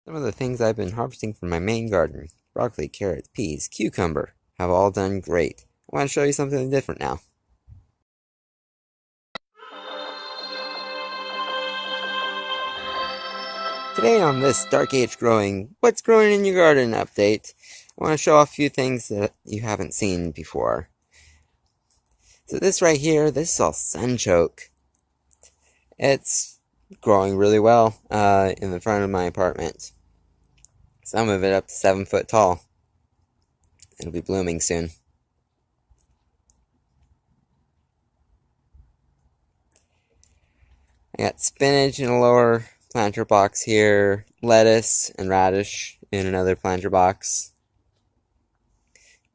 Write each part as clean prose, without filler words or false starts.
Some of the things I've been harvesting from my main garden, broccoli, carrots, peas, cucumber, have all done great. I want to show you something different now. Today on this Dark Age Growing, What's Growing in Your Garden update, I want to show off a few things that you haven't seen before. So this right here, this is all sunchoke. It's growing really well in the front of my apartment. Some of it up to 7 foot tall. It'll be blooming soon. I got spinach in a lower planter box here, lettuce and radish in another planter box.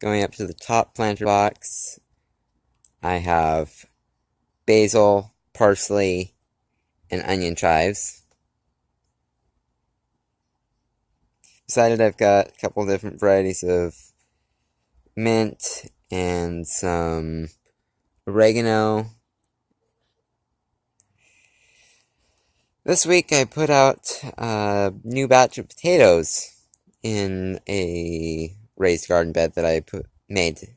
Going up to the top planter box, I have basil, parsley, and onion chives. Beside it, I've got a couple different varieties of mint and some oregano. This week I put out a new batch of potatoes in a raised garden bed that I made,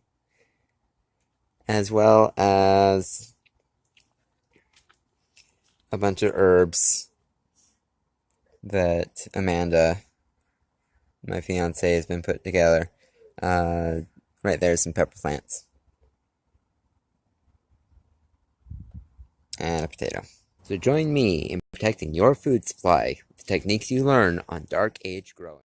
as well as a bunch of herbs that Amanda, my fiance, has been put together. Right there's some pepper plants. And a potato. So join me in protecting your food supply with the techniques you learn on Dark Age Growing.